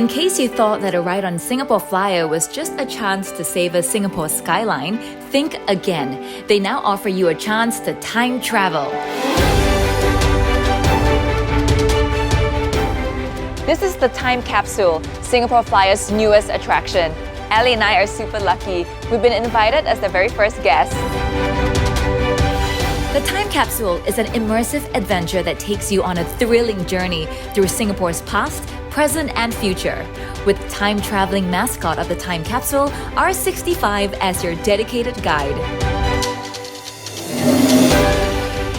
In case you thought that a ride on Singapore Flyer was just a chance to savor Singapore's skyline, think again. They now offer you a chance to time travel. This is the time capsule, Singapore Flyer's newest attraction. Ali and I are super lucky. We've been invited as the very first guests. The time capsule is an immersive adventure that takes you on a thrilling journey through Singapore's past, present and future. With time-traveling mascot of the time capsule, R65 as your dedicated guide.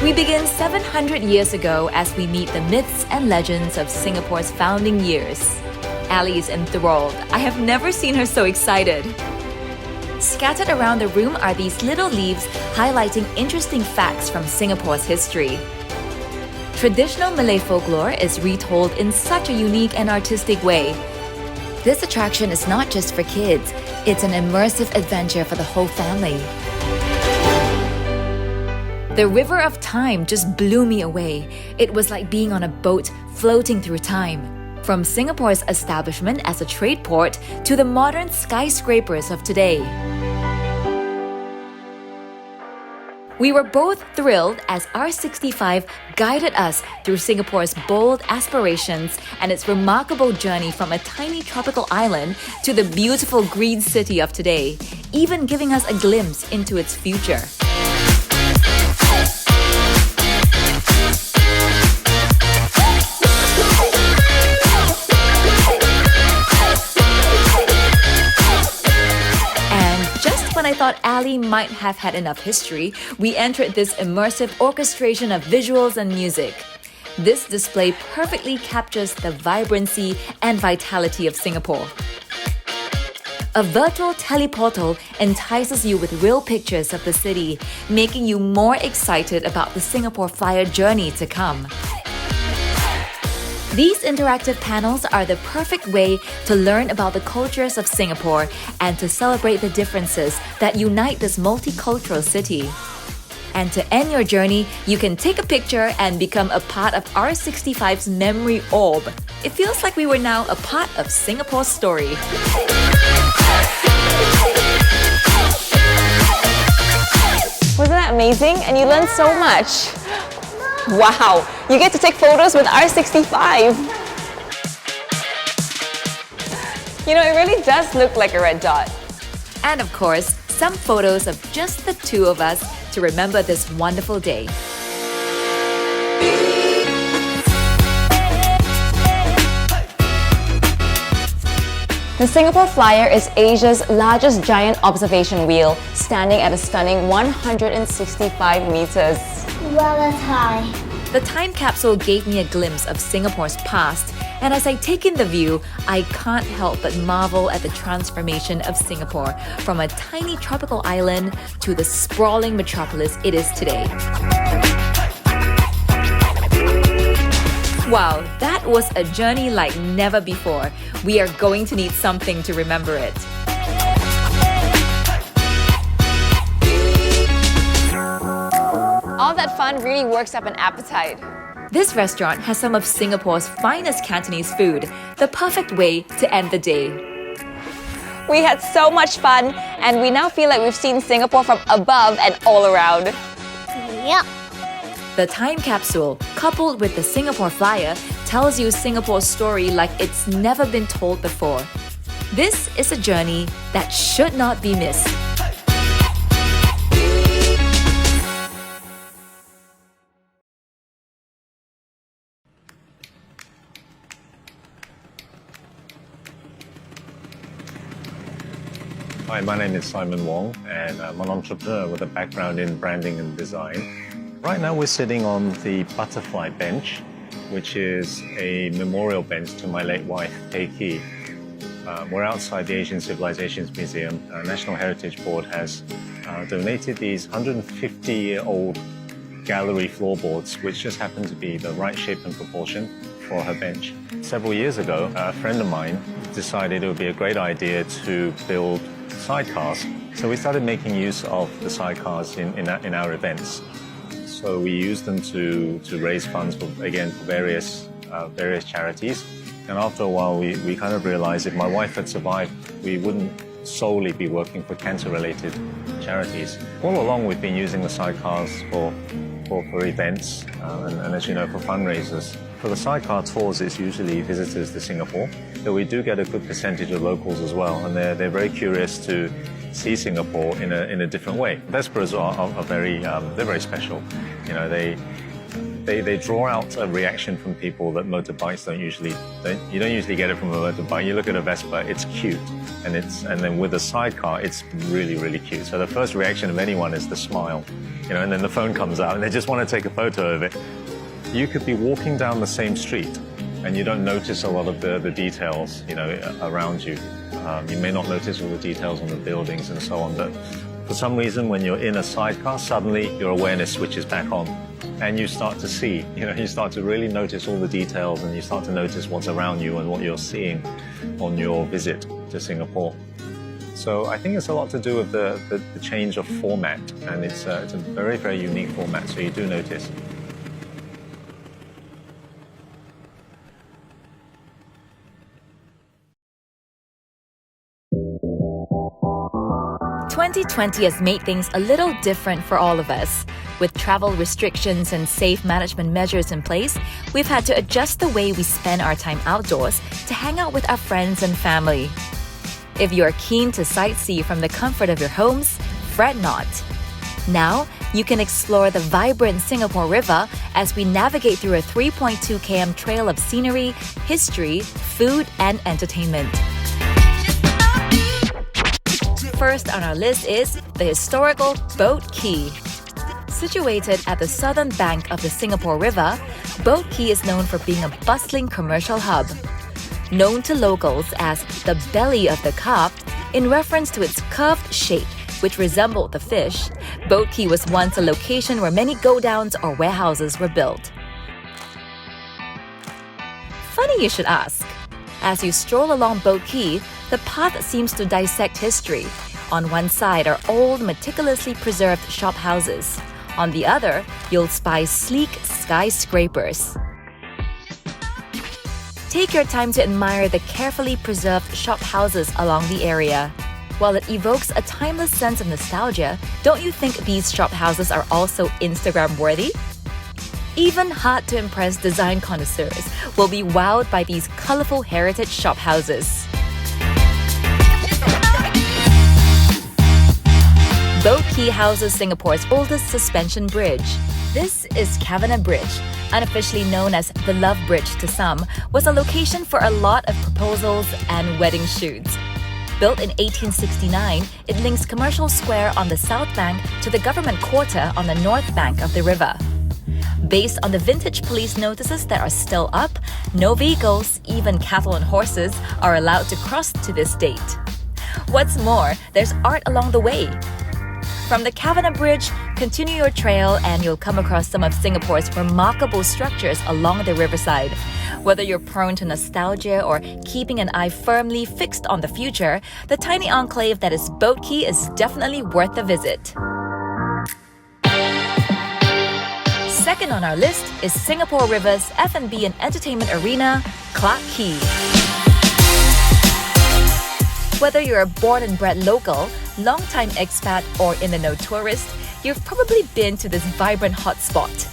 We begin 700 years ago as we meet the myths and legends of Singapore's founding years. Ali is enthralled. I have never seen her so excited. Scattered around the room are these little leaves highlighting interesting facts from Singapore's history. Traditional Malay folklore is retold in such a unique and artistic way. This attraction is not just for kids, it's an immersive adventure for the whole family. The River of Time just blew me away. It was like being on a boat floating through time. From Singapore's establishment as a trade port to the modern skyscrapers of today. We were both thrilled as R65 guided us through Singapore's bold aspirations and its remarkable journey from a tiny tropical island to the beautiful green city of today, even giving us a glimpse into its future. When I thought Ali might have had enough history, we entered this immersive orchestration of visuals and music. This display perfectly captures the vibrancy and vitality of Singapore. A virtual teleportal entices you with real pictures of the city, making you more excited about the Singapore Flyer journey to come. These interactive panels are the perfect way to learn about the cultures of Singapore and to celebrate the differences that unite this multicultural city. And to end your journey, you can take a picture and become a part of R65's memory orb. It feels like we were now a part of Singapore's story. Wasn't that amazing? And you learned so much. Wow, you get to take photos with R65. You know, it really does look like a red dot. And of course, some photos of just the two of us to remember this wonderful day. The Singapore Flyer is Asia's largest giant observation wheel, standing at a stunning 165 meters. Wow, that's high. The time capsule gave me a glimpse of Singapore's past, and as I take in the view, I can't help but marvel at the transformation of Singapore from a tiny tropical island to the sprawling metropolis it is today. Wow, that was a journey like never before. We are going to need something to remember it. All that fun really works up an appetite. This restaurant has some of Singapore's finest Cantonese food, the perfect way to end the day. We had so much fun, and we now feel like we've seen Singapore from above and all around. Yep. The time capsule, coupled with the Singapore Flyer, tells you Singapore's story like it's never been told before. This is a journey that should not be missed. Hi, my name is Simon Wong, and I'm an entrepreneur with a background in branding and design. Right now we're sitting on the Butterfly Bench, which is a memorial bench to my late wife, Pei Ki. We're outside the Asian Civilizations Museum. National Heritage Board has donated these 150-year-old gallery floorboards, which just happen to be the right shape and proportion for her bench. Several years ago, a friend of mine decided it would be a great idea to build sidecars. So we started making use of the sidecars in our events. So we use them to raise funds for various charities. And after a while, we kind of realized if my wife had survived, we wouldn't solely be working for cancer-related charities. All along, we've been using the sidecars for events and as you know, for fundraisers. For the sidecar tours, it's usually visitors to Singapore, but we do get a good percentage of locals as well, and they're very curious to see Singapore in a different way. Vesperas are very special. You know, they draw out a reaction from people that motorbikes you don't usually get it from a motorbike. You look at a Vespa, it's cute, and then with a sidecar, it's really, really cute. So the first reaction of anyone is the smile, you know, and then the phone comes out and they just want to take a photo of it. You could be walking down the same street and you don't notice a lot of the details, you know, around you. You may not notice all the details on the buildings and so on, but for some reason, when you're in a sidecar, suddenly your awareness switches back on and you start to see, you know, you start to really notice all the details and you start to notice what's around you and what you're seeing on your visit to Singapore. So I think it's a lot to do with the change of format, and it's a very, very unique format, so you do notice. "2020 has made things a little different for all of us. With travel restrictions and safe management measures in place, we've had to adjust the way we spend our time outdoors to hang out with our friends and family. If you are keen to sightsee from the comfort of your homes, fret not. Now, you can explore the vibrant Singapore River as we navigate through a 3.2 km trail of scenery, history, food, and entertainment. First on our list is the historical Boat Quay. Situated at the southern bank of the Singapore River, Boat Quay is known for being a bustling commercial hub. Known to locals as the belly of the carp, in reference to its curved shape, which resembled the fish, Boat Quay was once a location where many go-downs or warehouses were built. Funny you should ask. As you stroll along Boat Quay, the path seems to dissect history. On one side are old, meticulously preserved shop houses. On the other, you'll spy sleek skyscrapers. Take your time to admire the carefully preserved shop houses along the area. While it evokes a timeless sense of nostalgia, don't you think these shop houses are also Instagram-worthy? Even hard-to-impress design connoisseurs will be wowed by these colorful heritage shop houses. Boat Quay houses Singapore's oldest suspension bridge. This is Kavanagh Bridge, unofficially known as the Love Bridge to some, was a location for a lot of proposals and wedding shoots. Built in 1869, it links Commercial Square on the south bank to the government quarter on the north bank of the river. Based on the vintage police notices that are still up, no vehicles, even cattle and horses, are allowed to cross to this date. What's more, there's art along the way. From the Kavanagh Bridge, continue your trail and you'll come across some of Singapore's remarkable structures along the riverside. Whether you're prone to nostalgia or keeping an eye firmly fixed on the future, the tiny enclave that is Boat Quay is definitely worth a visit. Second on our list is Singapore River's F&B and entertainment arena, Clarke Quay. Whether you're a born and bred local, long-time expat, or in-the-know tourist, you've probably been to this vibrant hotspot.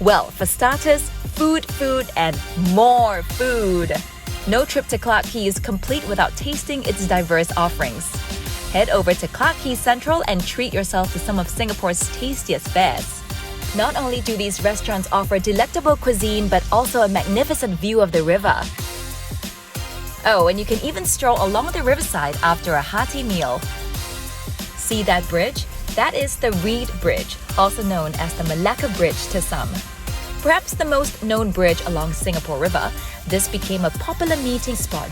Well, for starters, food, and more food. No trip to Clarke Quay is complete without tasting its diverse offerings. Head over to Clarke Quay Central and treat yourself to some of Singapore's tastiest fares. Not only do these restaurants offer delectable cuisine, but also a magnificent view of the river. Oh, and you can even stroll along the riverside after a hearty meal. See that bridge? That is the Reed Bridge, also known as the Malacca Bridge to some. Perhaps the most known bridge along Singapore River, this became a popular meeting spot.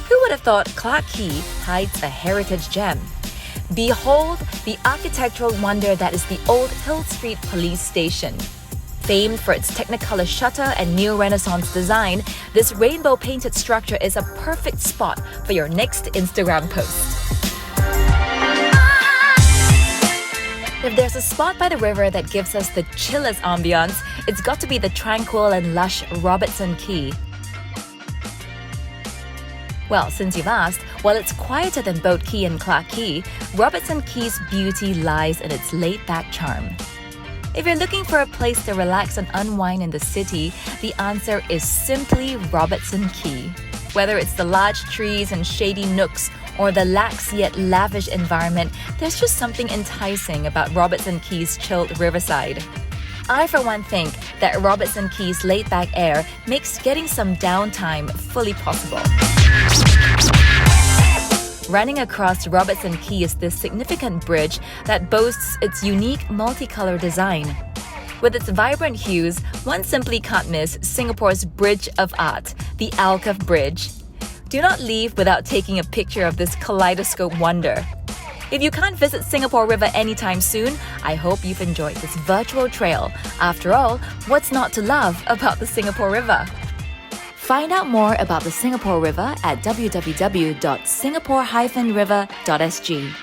Who would have thought Clarke Quay hides a heritage gem? Behold the architectural wonder that is the old Hill Street Police Station. Famed for its Technicolor shutter and neo-Renaissance design, this rainbow-painted structure is a perfect spot for your next Instagram post. If there's a spot by the river that gives us the chillest ambiance, it's got to be the tranquil and lush Robertson Quay. Well, since you've asked, while it's quieter than Boat Quay and Clark Quay, Robertson Quay's beauty lies in its laid-back charm. If you're looking for a place to relax and unwind in the city, the answer is simply Robertson Quay. Whether it's the large trees and shady nooks or the lax yet lavish environment, there's just something enticing about Robertson Quay's chilled riverside. I, for one, think that Robertson Quay's laid-back air makes getting some downtime fully possible. Running across Robertson Quay is this significant bridge that boasts its unique multicolour design. With its vibrant hues, one simply can't miss Singapore's Bridge of Art, the Alcove Bridge. Do not leave without taking a picture of this kaleidoscope wonder. If you can't visit Singapore River anytime soon, I hope you've enjoyed this virtual trail. After all, what's not to love about the Singapore River? Find out more about the Singapore River at www.singapore-river.sg.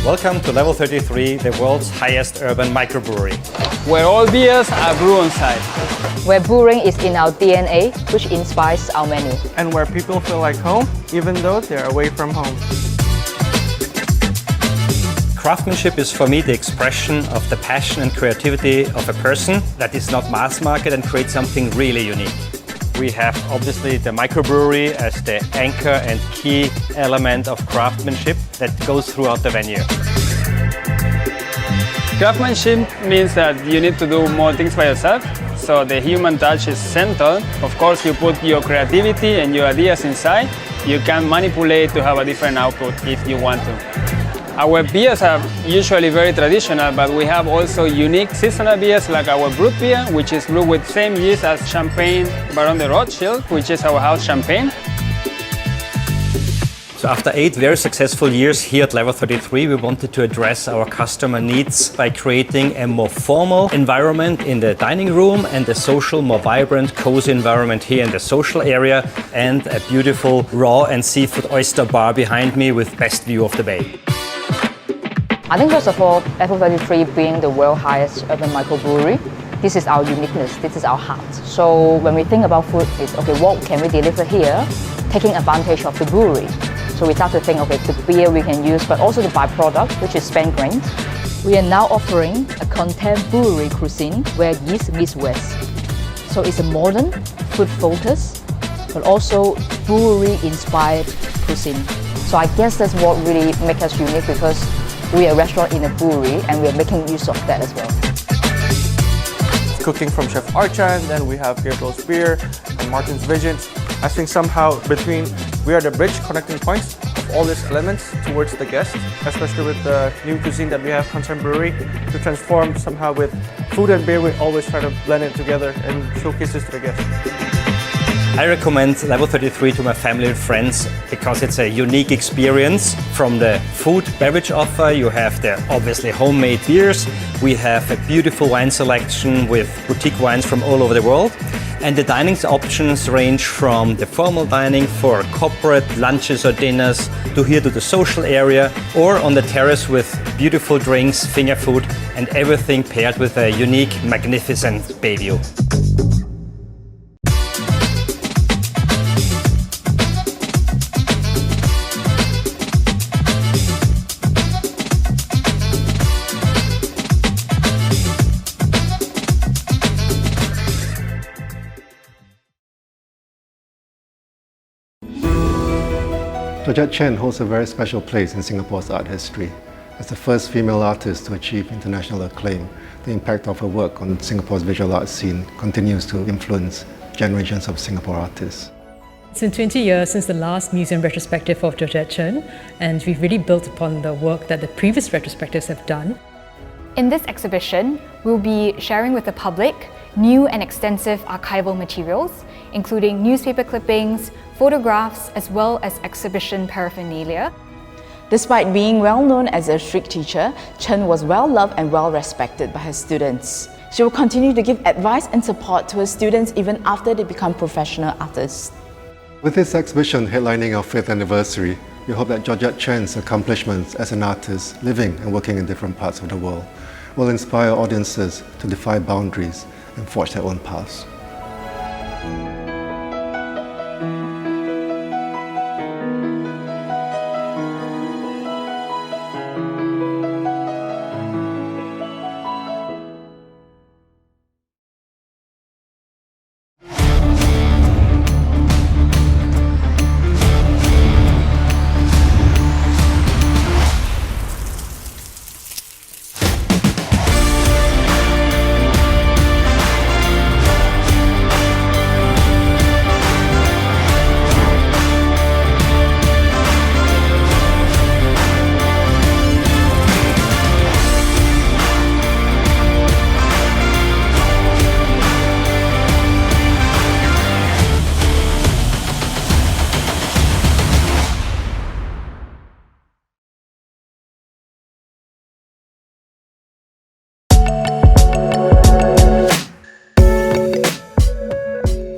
Welcome to Level 33, the world's highest urban microbrewery. Where all beers are brewed on site. Where brewing is in our DNA, which inspires our menu. And where people feel like home, even though they're away from home. Craftsmanship is for me the expression of the passion and creativity of a person that is not mass market and creates something really unique. We have obviously the microbrewery as the anchor and key element of craftsmanship that goes throughout the venue. Craftsmanship means that you need to do more things by yourself, so the human touch is central. Of course, you put your creativity and your ideas inside. You can manipulate to have a different output if you want to. Our beers are usually very traditional, but we have also unique seasonal beers like our brut beer, which is brewed with same yeast as Champagne Baron de Rothschild, which is our house champagne. So after 8 very successful years here at Level 33, we wanted to address our customer needs by creating a more formal environment in the dining room and a social, more vibrant, cozy environment here in the social area, and a beautiful raw and seafood oyster bar behind me with best view of the bay. I think first of all, Level 33 being the world's highest urban microbrewery, this is our uniqueness, this is our heart. So when we think about food, it's okay, what can we deliver here, taking advantage of the brewery. So we start to think, okay, the beer we can use, but also the byproduct, which is spent grains. We are now offering a contemporary cuisine where yeast meets West. So it's a modern, food-focused, but also brewery-inspired cuisine. So I guess that's what really makes us unique, because we are a restaurant in a brewery and we are making use of that as well. Cooking from Chef Archan, then we have Gabriel's Beer and Martin's Visions. I think somehow we are the bridge connecting points of all these elements towards the guest, especially with the new cuisine that we have, contemporary, to transform somehow with food and beer. We always try to blend it together and showcase this to the guests. I recommend Level 33 to my family and friends because it's a unique experience. From the food beverage offer, you have the obviously homemade beers. We have a beautiful wine selection with boutique wines from all over the world. And the dining options range from the formal dining for corporate lunches or dinners to here to the social area, or on the terrace with beautiful drinks, finger food, and everything paired with a unique, magnificent bay view. Georgette Chen holds a very special place in Singapore's art history. As the first female artist to achieve international acclaim, the impact of her work on Singapore's visual art scene continues to influence generations of Singapore artists. It's been 20 years since the last museum retrospective of Georgette Chen, and we've really built upon the work that the previous retrospectives have done. In this exhibition, we'll be sharing with the public new and extensive archival materials, including newspaper clippings, photographs, as well as exhibition paraphernalia. Despite being well known as a strict teacher, Chen was well loved and well respected by her students. She will continue to give advice and support to her students even after they become professional artists. With this exhibition headlining our 5th anniversary, we hope that Georgette Chen's accomplishments as an artist living and working in different parts of the world will inspire audiences to defy boundaries and forge their own paths.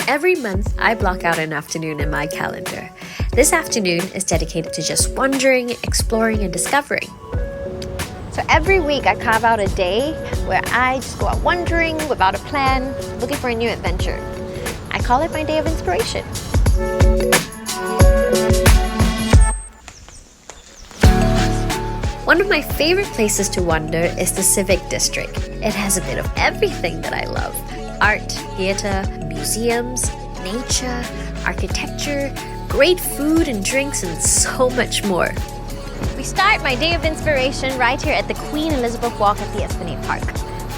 Every month, I block out an afternoon in my calendar. This afternoon is dedicated to just wandering, exploring, and discovering. So every week I carve out a day where I just go out wandering without a plan, looking for a new adventure. I call it my day of inspiration. One of my favorite places to wander is the Civic District. It has a bit of everything that I love. Art, theatre, museums, nature, architecture, great food and drinks, and so much more. We start my day of inspiration right here at the Queen Elizabeth Walk at the Esplanade Park.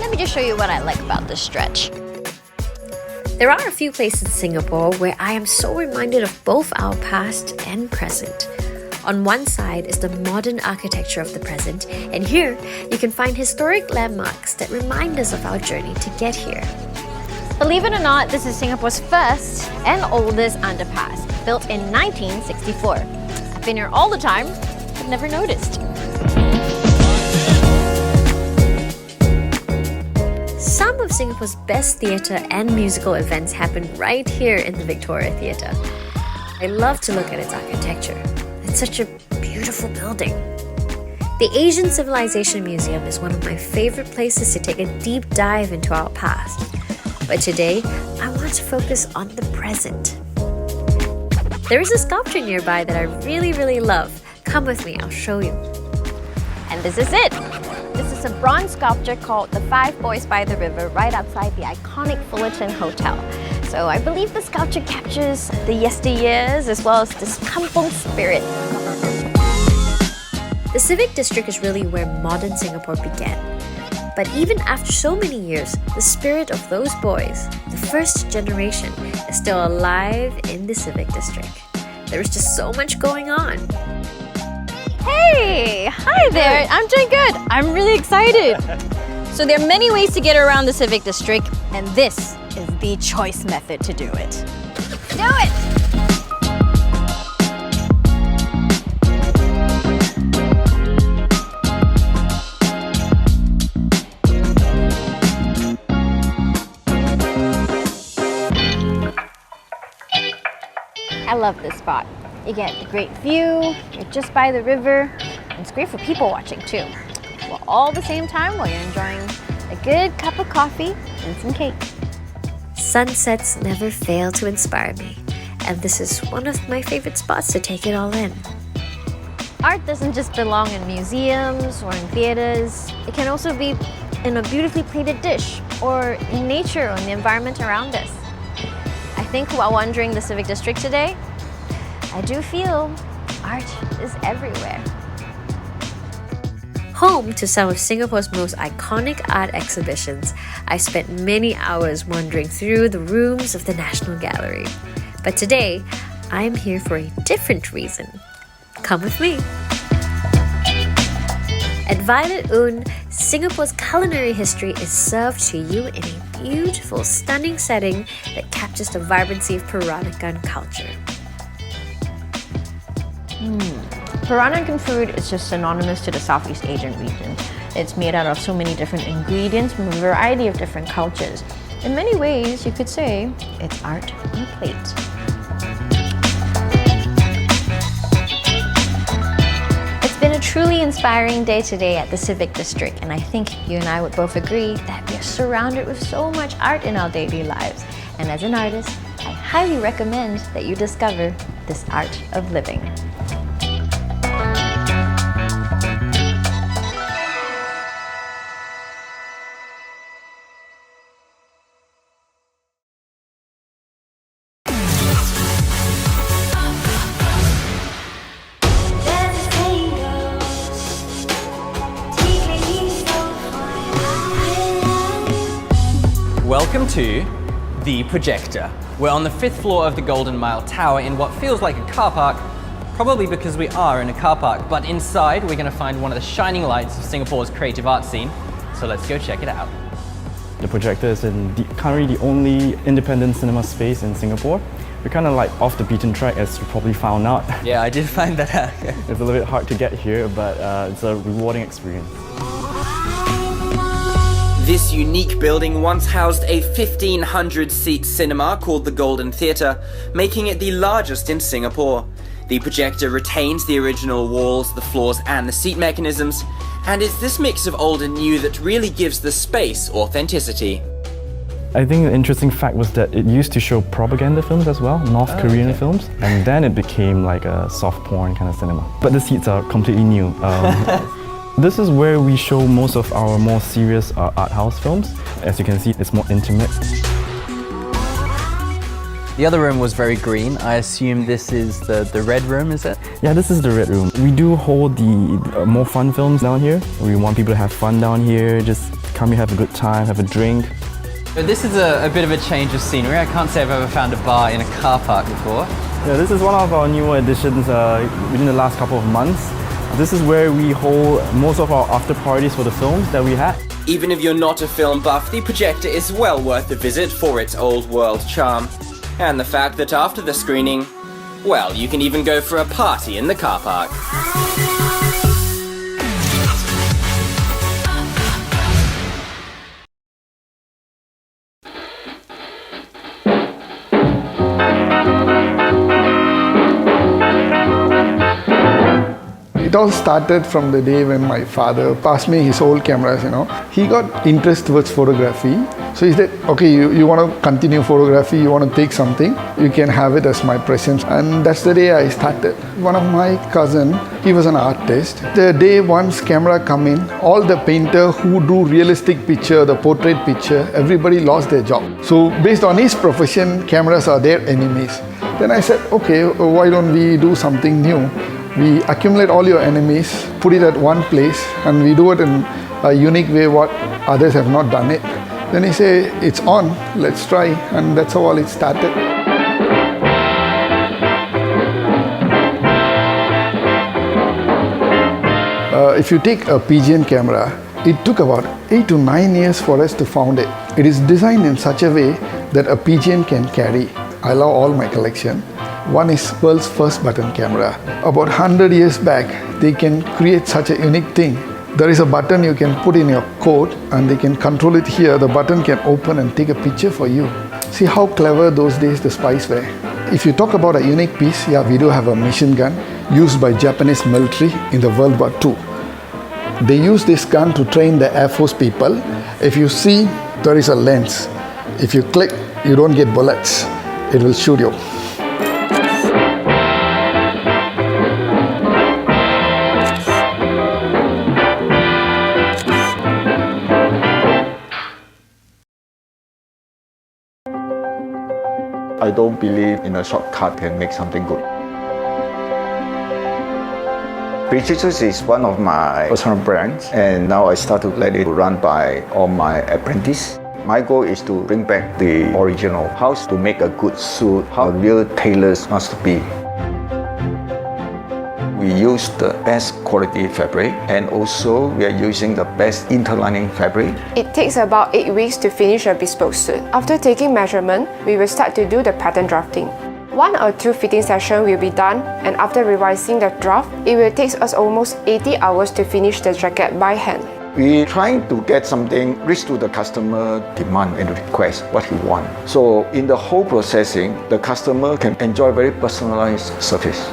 Let me just show you what I like about this stretch. There are a few places in Singapore where I am so reminded of both our past and present. On one side is the modern architecture of the present, and here you can find historic landmarks that remind us of our journey to get here. Believe it or not, this is Singapore's first and oldest underpass, built in 1964. I've been here all the time, but never noticed. Some of Singapore's best theatre and musical events happen right here in the Victoria Theatre. I love to look at its architecture. It's such a beautiful building. The The Asian Civilization Museum is one of my favorite places to take a deep dive into our past. But today, I want to focus on the present. There is a sculpture nearby that I really love. Come with me, I'll show you. And this is it. This is a bronze sculpture called The Five Boys by the River right outside the iconic Fullerton Hotel. So I believe the sculpture captures the yesteryears as well as this kampong spirit. The Civic District is really where modern Singapore began. But even after so many years, the spirit of those boys, the first generation, is still alive in the Civic District. There is just so much going on. Hey! Hi there! I'm doing good! I'm really excited! So there are many ways to get around the Civic District, and this is the choice method to do it. Do it! I love this spot. You get the great view, you're just by the river, and it's great for people watching too. Well, all at the same time while you're enjoying a good cup of coffee and some cake. Sunsets never fail to inspire me, and this is one of my favorite spots to take it all in. Art doesn't just belong in museums or in theaters. It can also be in a beautifully plated dish or in nature or in the environment around us. I think while wandering the Civic District today, I do feel art is everywhere. Home to some of Singapore's most iconic art exhibitions, I spent many hours wandering through the rooms of the National Gallery. But today, I'm here for a different reason. Come with me. At Violet Un, Singapore's culinary history is served to you in a beautiful, stunning setting that captures the vibrancy of Peranakan culture. Peranakan food is just synonymous to the Southeast Asian region. It's made out of so many different ingredients from a variety of different cultures. In many ways, you could say it's art on a plate. It's been a truly inspiring day today at the Civic District, and I think you and I would both agree that we're surrounded with so much art in our daily lives. And as an artist, I highly recommend that you discover this art of living. Welcome to the Projector. We're on the 5th floor of the Golden Mile Tower in what feels like a car park, probably because we are in a car park, but inside we're going to find one of the shining lights of Singapore's creative art scene, so let's go check it out. The Projector is currently the only independent cinema space in Singapore. We're kind of like off the beaten track, as you probably found out. Yeah, I did find that out. It's a little bit hard to get here, but it's a rewarding experience. This unique building once housed a 1,500-seat cinema called the Golden Theatre, making it the largest in Singapore. The Projector retains the original walls, the floors and the seat mechanisms, and it's this mix of old and new that really gives the space authenticity. I think the interesting fact was that it used to show propaganda films as well, North Korean films, and then it became like a soft porn kind of cinema. But the seats are completely new. This is where we show most of our more serious art house films. As you can see, it's more intimate. The other room was very green. I assume this is the red room, is it? Yeah, this is the red room. We do hold the more fun films down here. We want people to have fun down here, just come here, have a good time, have a drink. But this is a bit of a change of scenery. I can't say I've ever found a bar in a car park before. Yeah, this is one of our newer additions within the last couple of months. This is where we hold most of our after parties for the films that we had. Even if you're not a film buff, the Projector is well worth a visit for its old world charm. And the fact that after the screening, well, you can even go for a party in the car park. It all started from the day when my father passed me his old cameras, He got interest towards photography. So he said, okay, you want to continue photography, you want to take something, you can have it as my present. And that's the day I started. One of my cousin, he was an artist. The day once camera come in, all the painter who do realistic picture, the portrait picture, everybody lost their job. So based on his profession, cameras are their enemies. Then I said, okay, why don't we do something new? We accumulate all your enemies, put it at one place, and we do it in a unique way what others have not done it. Then he said, it's on, let's try, and that's how all it started. If you take a pigeon camera, it took about 8 to 9 years for us to found it. It is designed in such a way that a pigeon can carry. I love all my collection. One is world's first button camera. About 100 years back, they can create such a unique thing. There is a button you can put in your coat and they can control it here. The button can open and take a picture for you. See how clever those days the spies were. If you talk about a unique piece, yeah, we do have a machine gun used by Japanese military in the World War II. They use this gun to train the Air Force people. If you see, there is a lens. If you click, you don't get bullets. It will shoot you. I don't believe in a shortcut can make something good. Projector is one of my personal brands, and now I start to let it run by all my apprentices. My goal is to bring back the original, how to make a good suit, how real tailors must be. We use the best quality fabric, and also we are using the best interlining fabric. It takes about 8 weeks to finish a bespoke suit. After taking measurement, we will start to do the pattern drafting. 1 or 2 fitting sessions will be done, and after revising the draft, it will take us almost 80 hours to finish the jacket by hand. We're trying to get something reach to the customer demand and request what he wants. So in the whole processing, the customer can enjoy very personalized service.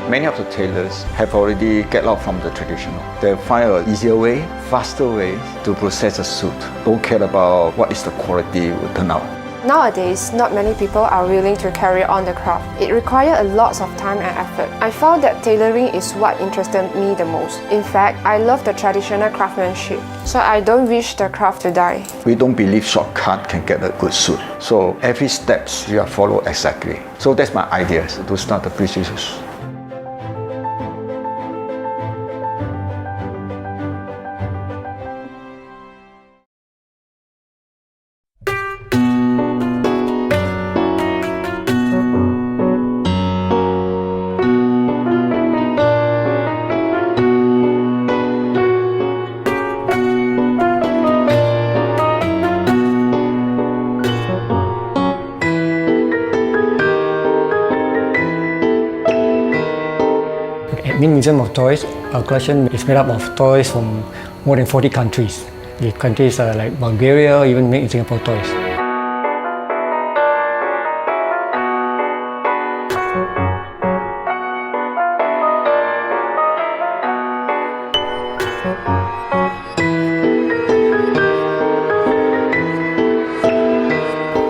Many of the tailors have already get out from the traditional. They find an easier way, faster way to process a suit. Don't care about what is the quality will turn out. Nowadays, not many people are willing to carry on the craft. It requires a lot of time and effort. I found that tailoring is what interested me the most. In fact, I love the traditional craftsmanship, so I don't wish the craft to die. We don't believe shortcut can get a good suit. So every steps you have follow exactly. So that's my idea to start the Projectors. Museum of Toys, our collection is made up of toys from more than 40 countries. The countries like Bulgaria even make Singapore toys.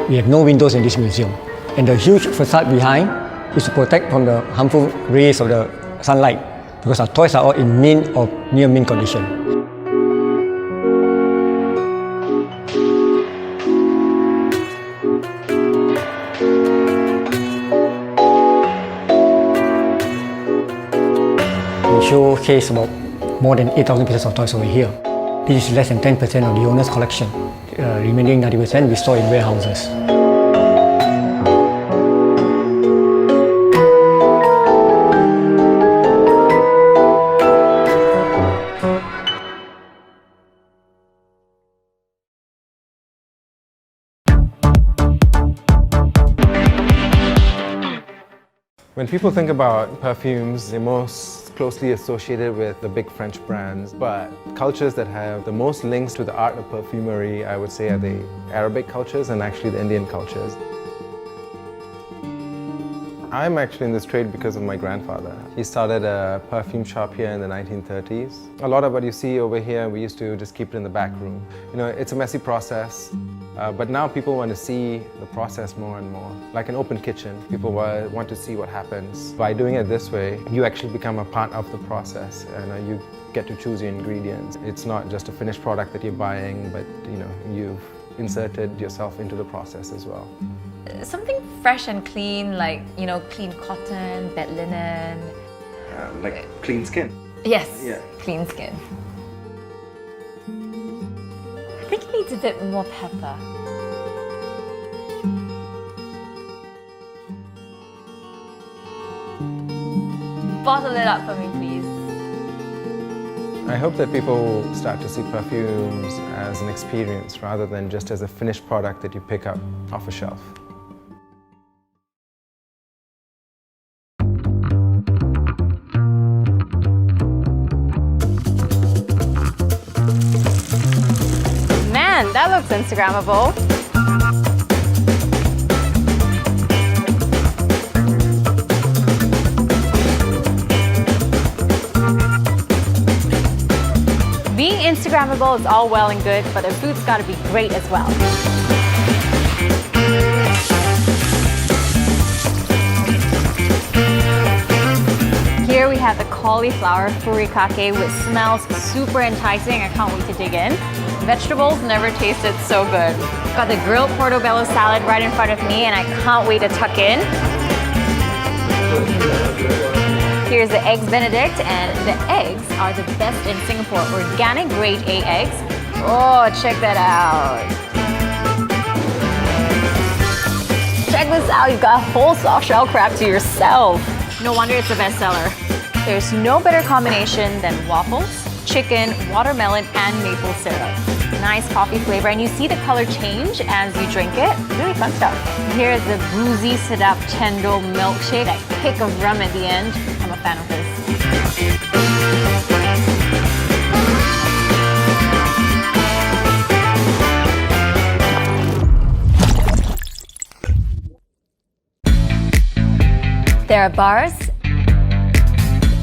We have no windows in this museum, and the huge facade behind is to protect from the harmful rays of the sunlight, because our toys are all in mint or near mint condition. We showcase about more than 8,000 pieces of toys over here. This is less than 10% of the owner's collection. Remaining 90% we store in warehouses. When people think about perfumes, they're most closely associated with the big French brands, but cultures that have the most links to the art of perfumery, I would say, are the Arabic cultures and actually the Indian cultures. I'm actually in this trade because of my grandfather. He started a perfume shop here in the 1930s. A lot of what you see over here, we used to just keep it in the back room. You know, it's a messy process, but now people want to see the process more and more. Like an open kitchen, people want to see what happens. By doing it this way, you actually become a part of the process, and you get to choose your ingredients. It's not just a finished product that you're buying, but you know, you've inserted yourself into the process as well. Something fresh and clean, like, you know, clean cotton, bed linen. Like clean skin. Yes, Yeah. clean skin. I think it needs a bit more pepper. Bottle it up for me, please. I hope that people start to see perfumes as an experience rather than just as a finished product that you pick up off a shelf. Man, that looks Instagrammable. Being Instagrammable is all well and good, but the food's gotta be great as well. Here we have the cauliflower furikake, which smells super enticing. I can't wait to dig in. Vegetables never tasted so good. Got the grilled portobello salad right in front of me, and I can't wait to tuck in. Here's the eggs Benedict, and the eggs are the best in Singapore. Organic grade A eggs. Oh, check that out. Check this out, you've got a whole soft shell crab to yourself. No wonder it's a bestseller. There's no better combination than waffles, chicken, watermelon, and maple syrup. Nice coffee flavor, and you see the color change as you drink it. Really fun stuff. Here's the boozy sedap chendol milkshake. That kick of rum at the end. I'm a fan of this. There are bars,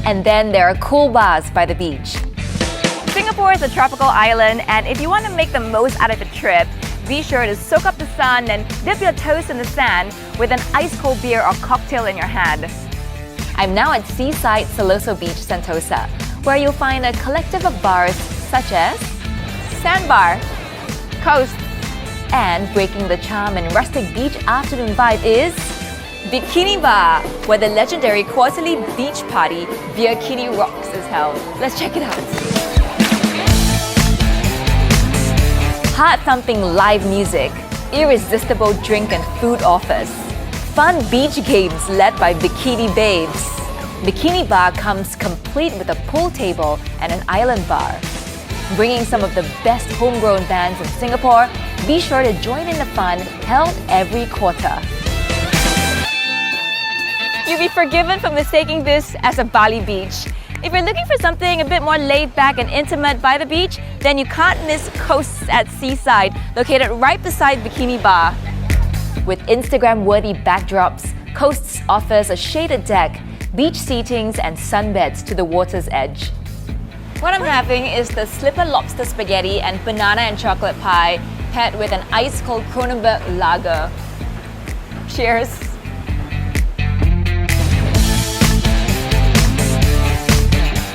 and then there are cool bars by the beach. Singapore is a tropical island, and if you want to make the most out of a trip, be sure to soak up the sun and dip your toes in the sand with an ice-cold beer or cocktail in your hand. I'm now at seaside Siloso Beach, Sentosa, where you'll find a collective of bars such as Sandbar, Coast, and breaking the charm and rustic beach afternoon vibe is Bikini Bar, where the legendary quarterly beach party Bikini Rocks is held. Let's check it out. Heart-thumping live music, irresistible drink and food offers, fun beach games led by Bikini Babes. Bikini Bar comes complete with a pool table and an island bar. Bringing some of the best homegrown bands in Singapore, be sure to join in the fun held every quarter. You'll be forgiven for mistaking this as a Bali beach. If you're looking for something a bit more laid back and intimate by the beach, then you can't miss Coasts at Seaside, located right beside Bikini Bar. With Instagram-worthy backdrops, Coasts offers a shaded deck, beach seatings and sunbeds to the water's edge. What I'm having is the slipper lobster spaghetti and banana and chocolate pie, paired with an ice-cold Kronenbourg lager. Cheers!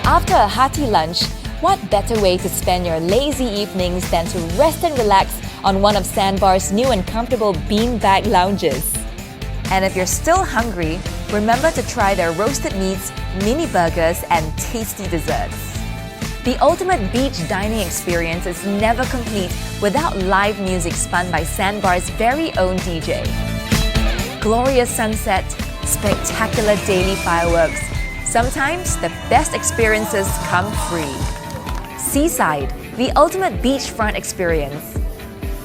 After a hearty lunch, what better way to spend your lazy evenings than to rest and relax on one of Sandbar's new and comfortable beanbag lounges? And if you're still hungry, remember to try their roasted meats, mini burgers, and tasty desserts. The ultimate beach dining experience is never complete without live music spun by Sandbar's very own DJ. Glorious sunset, spectacular daily fireworks. Sometimes the best experiences come free. Seaside, the ultimate beachfront experience.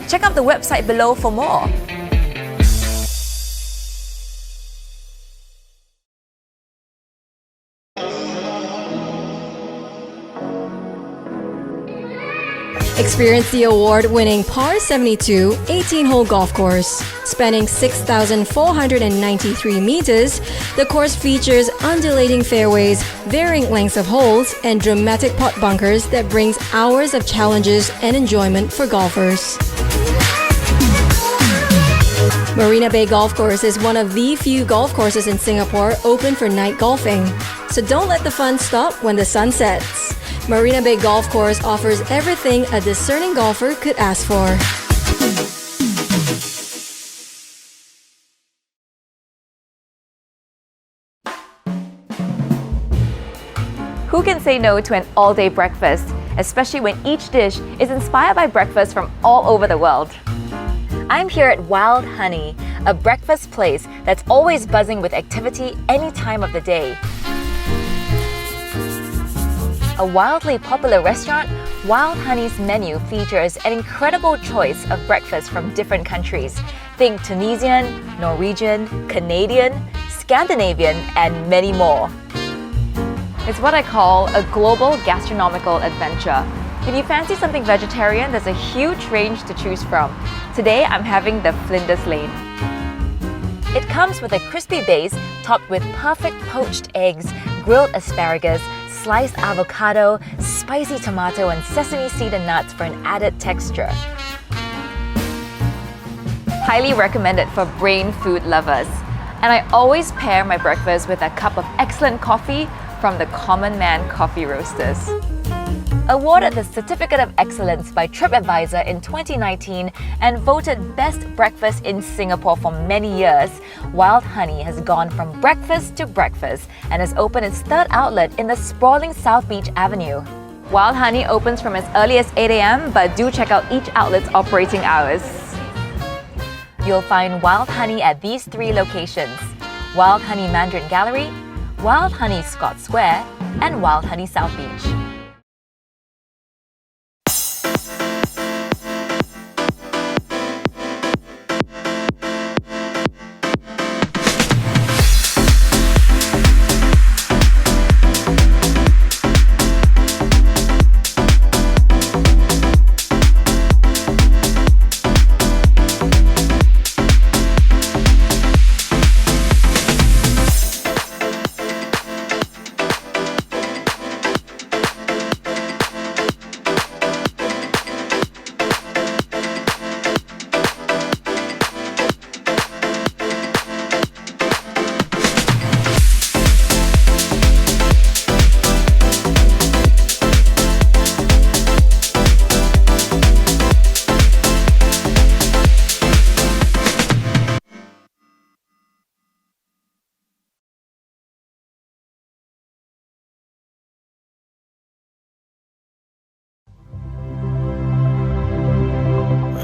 Check out the website below for more. Experience the award-winning Par 72 18-hole golf course. Spanning 6,493 meters, the course features undulating fairways, varying lengths of holes, and dramatic putt bunkers that brings hours of challenges and enjoyment for golfers. Marina Bay Golf Course is one of the few golf courses in Singapore open for night golfing. So don't let the fun stop when the sun sets. Marina Bay Golf Course offers everything a discerning golfer could ask for. Who can say no to an all-day breakfast, especially when each dish is inspired by breakfast from all over the world? I'm here at Wild Honey, a breakfast place that's always buzzing with activity any time of the day. A wildly popular restaurant, Wild Honey's menu features an incredible choice of breakfast from different countries. Think Tunisian, Norwegian, Canadian, Scandinavian, and many more. It's what I call a global gastronomical adventure. If you fancy something vegetarian, there's a huge range to choose from. Today, I'm having the Flinders Lane. It comes with a crispy base topped with perfect poached eggs, grilled asparagus, sliced avocado, spicy tomato, and sesame seed and nuts for an added texture. Highly recommended for brain food lovers. And I always pair my breakfast with a cup of excellent coffee from the Common Man Coffee Roasters. Awarded the Certificate of Excellence by TripAdvisor in 2019 and voted Best Breakfast in Singapore for many years, Wild Honey has gone from breakfast to breakfast and has opened its third outlet in the sprawling South Beach Avenue. Wild Honey opens from as early as 8 a.m, but do check out each outlet's operating hours. You'll find Wild Honey at these 3 locations: Wild Honey Mandarin Gallery, Wild Honey Scott Square, and Wild Honey South Beach.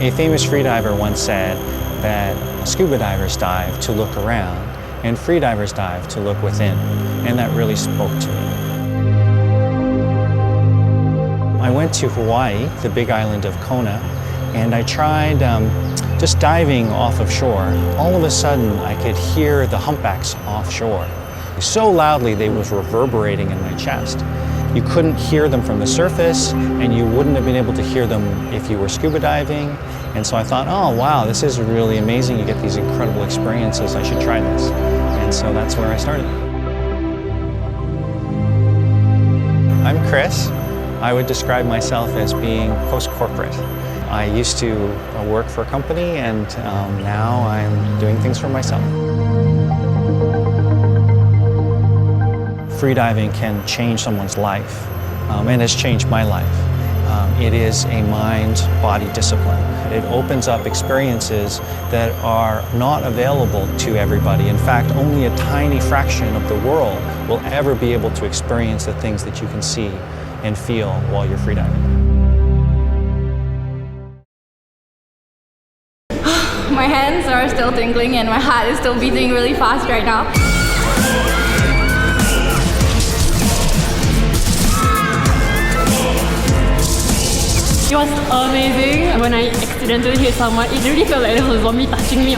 A famous freediver once said that scuba divers dive to look around and freedivers dive to look within, and that really spoke to me. I went to Hawaii, the big island of Kona, and I tried just diving off of shore. All of a sudden, I could hear the humpbacks offshore. So loudly, they was reverberating in my chest. You couldn't hear them from the surface, and you wouldn't have been able to hear them if you were scuba diving. And so I thought, oh wow, this is really amazing. You get these incredible experiences. I should try this. And so that's where I started. I'm Chris. I would describe myself as being post-corporate. I used to work for a company, and now I'm doing things for myself. Freediving can change someone's life, and has changed my life. It is a mind-body discipline. It opens up experiences that are not available to everybody. In fact, only a tiny fraction of the world will ever be able to experience the things that you can see and feel while you're freediving. My hands are still tingling and my heart is still beating really fast right now. It was amazing. When I accidentally hit someone, it really felt like there was a zombie touching me.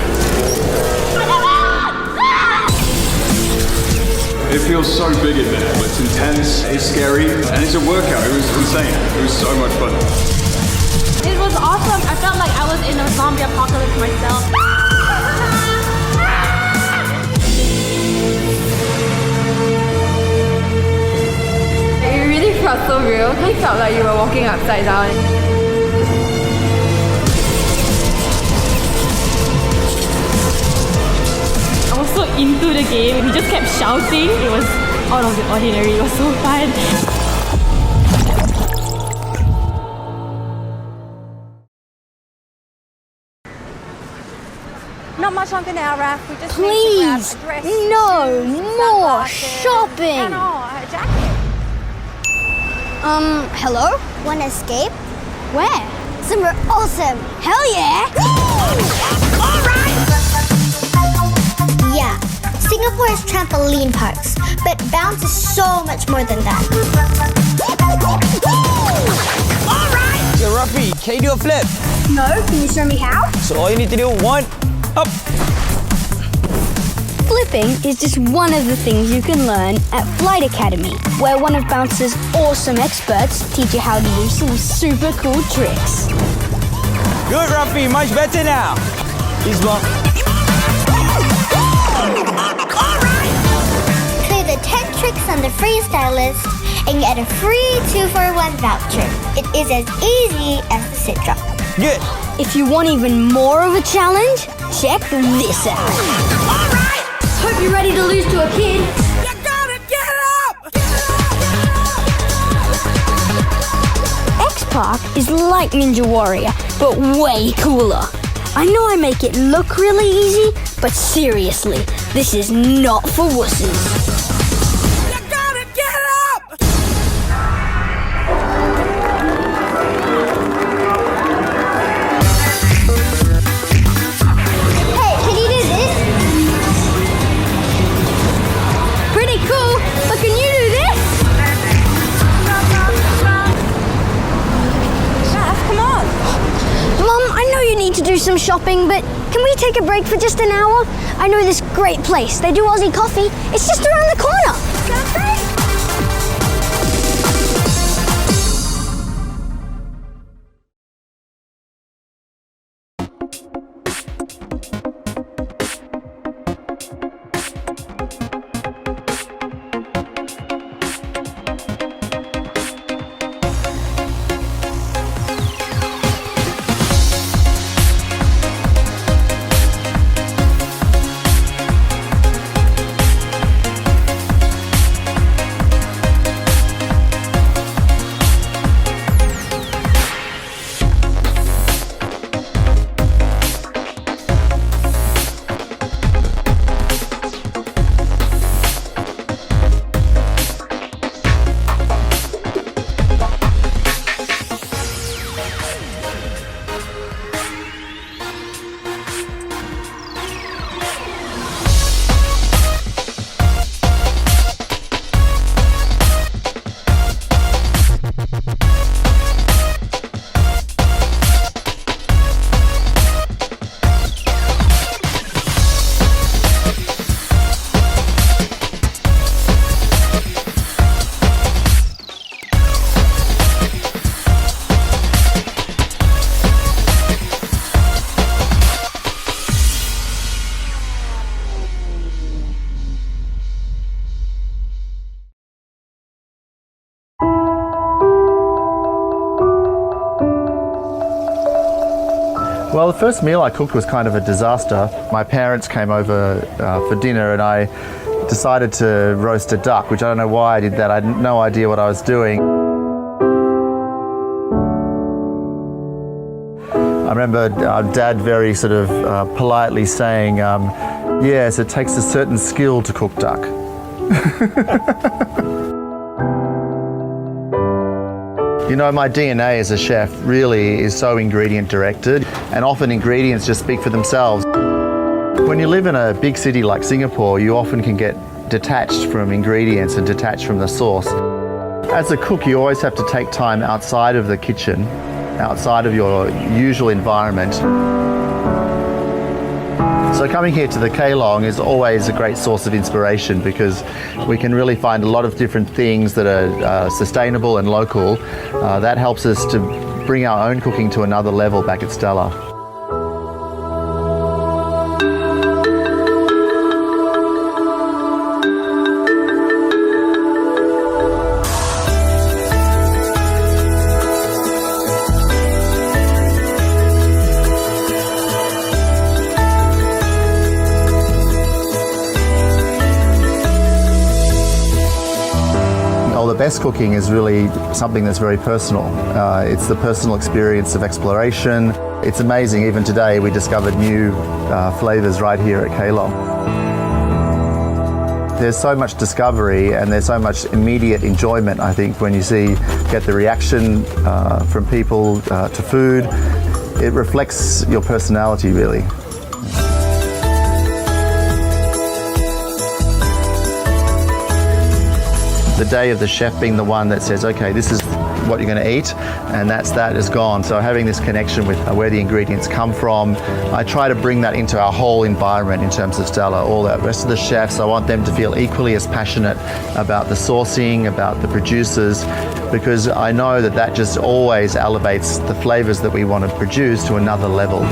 It feels so big in there, but it's intense, it's scary, and it's a workout. It was insane. It was so much fun. It was awesome. I felt like I was in a zombie apocalypse myself. It really felt so real. It felt like you were walking upside down. I was so into the game. We just kept shouting. It was out of the ordinary. It was so fun. Not much longer now, Raph. We just Please, need to grab a dress, no shoes, more sunglasses, shopping. And a jacket. Hello? Wanna escape? Where? Somewhere awesome. Hell yeah! Alright! Yeah, Singapore has trampoline parks, but bounce is so much more than that. Alright! Yo, Rafi, can you do a flip? No, can you show me how? So all you need to do, one, up. Flipping is just one of the things you can learn at Flight Academy, where one of Bounce's awesome experts teach you how to do some super cool tricks. Good, Rafi, much better now. This one. Clear the 10 tricks on the freestyle list and get a free 2-for-1 voucher. It is as easy as the sit drop. Good. If you want even more of a challenge, check this out. Alright! Hope you're ready to lose to a kid. You gotta get up! X-Park is like Ninja Warrior, but way cooler. I know I make it look really easy, but seriously, this is not for wusses. To do some shopping, but can we take a break for just an hour? I know this great place. They do Aussie coffee. It's just around the corner. Well, the first meal I cooked was kind of a disaster. My parents came over for dinner and I decided to roast a duck, which I don't know why I did that. I had no idea what I was doing. I remember Dad very sort of politely saying, yes, it takes a certain skill to cook duck. You know, my DNA as a chef really is so ingredient directed, and often ingredients just speak for themselves. When you live in a big city like Singapore, you often can get detached from ingredients and detached from the source. As a cook, you always have to take time outside of the kitchen, outside of your usual environment. So coming here to the Keelong is always a great source of inspiration because we can really find a lot of different things that are sustainable and local. That helps us to bring our own cooking to another level back at Stella. The best cooking is really something that's very personal. It's the personal experience of exploration. It's amazing, even today we discovered new flavours right here at Kehlong. There's so much discovery and there's so much immediate enjoyment, I think, when you get the reaction from people to food. It reflects your personality, really. The day of the chef being the one that says, okay, this is what you're going to eat, and that is gone. So having this connection with where the ingredients come from, I try to bring that into our whole environment in terms of Stella. All the rest of the chefs, I want them to feel equally as passionate about the sourcing, about the producers, because I know that just always elevates the flavors that we want to produce to another level.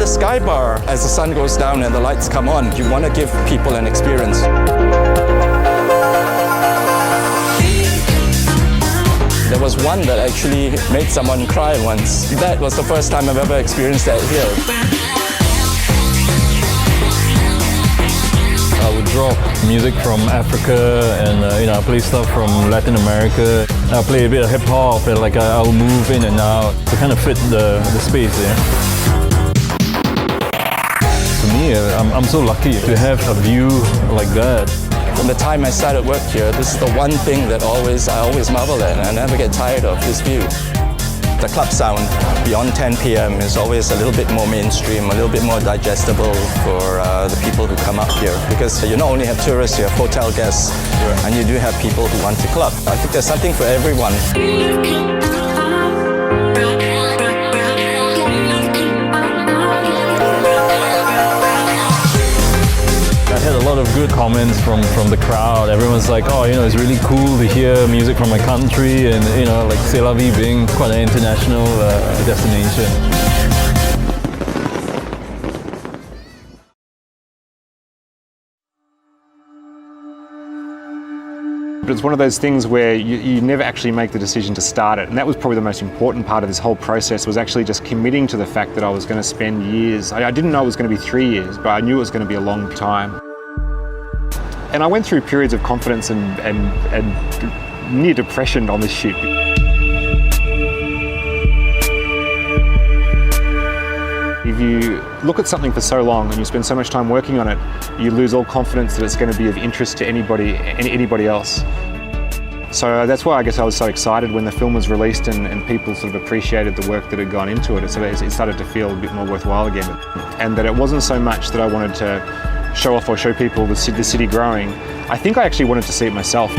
Sky bar, as the sun goes down and the lights come on, you want to give people an experience. There was one that actually made someone cry once. That was the first time I've ever experienced that here. I would drop music from Africa and I play stuff from Latin America. I play a bit of hip hop and I'll move in and out to kind of fit the space there. I'm so lucky to have a view like that. From the time I started work here, this is the one thing that I always marvel at, and I never get tired of this view. The club sound beyond 10 p.m. is always a little bit more mainstream, a little bit more digestible for the people who come up here. Because you not only have tourists, you have hotel guests, and you do have people who want to club. I think there's something for everyone. I had a lot of good comments from the crowd. Everyone's like, oh, it's really cool to hear music from my country, and like C'est la vie being quite an international destination. But it's one of those things where you never actually make the decision to start it. And that was probably the most important part of this whole process, was actually just committing to the fact that I was going to spend years. I didn't know it was going to be 3 years, but I knew it was going to be a long time. And I went through periods of confidence and near depression on this shoot. If you look at something for so long and you spend so much time working on it, you lose all confidence that it's going to be of interest to anybody else. So that's why I guess I was so excited when the film was released and people sort of appreciated the work that had gone into it. So it started to feel a bit more worthwhile again. And that it wasn't so much that I wanted to show off or show people the city growing. I think I actually wanted to see it myself.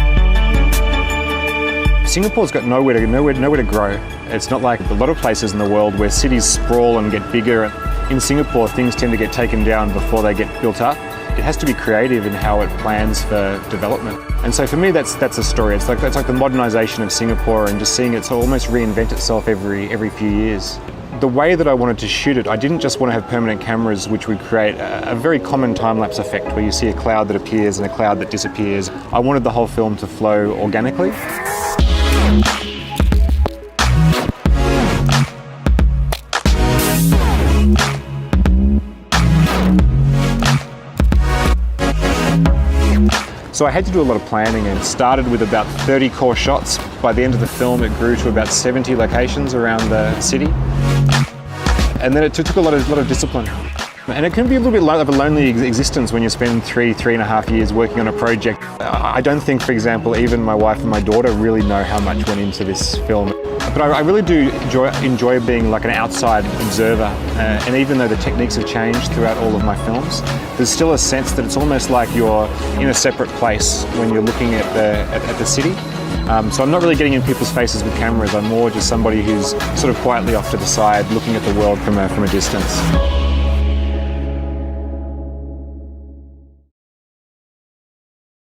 Singapore's got nowhere to grow. It's not like a lot of places in the world where cities sprawl and get bigger. In Singapore, things tend to get taken down before they get built up. It has to be creative in how it plans for development. And so for me, that's a story. It's like the modernisation of Singapore and just seeing it almost reinvent itself every few years. The way that I wanted to shoot it, I didn't just want to have permanent cameras which would create a very common time-lapse effect where you see a cloud that appears and a cloud that disappears. I wanted the whole film to flow organically. So I had to do a lot of planning, and started with about 30 core shots. By the end of the film, it grew to about 70 locations around the city. And then it took a lot of discipline. And it can be a little bit of a lonely existence when you spend 3.5 years working on a project. I don't think, for example, even my wife and my daughter really know how much went into this film. But I really do enjoy being like an outside observer. And even though the techniques have changed throughout all of my films, there's still a sense that it's almost like you're in a separate place when you're looking at the city. So I'm not really getting in people's faces with cameras. I'm more just somebody who's sort of quietly off to the side, looking at the world from a distance.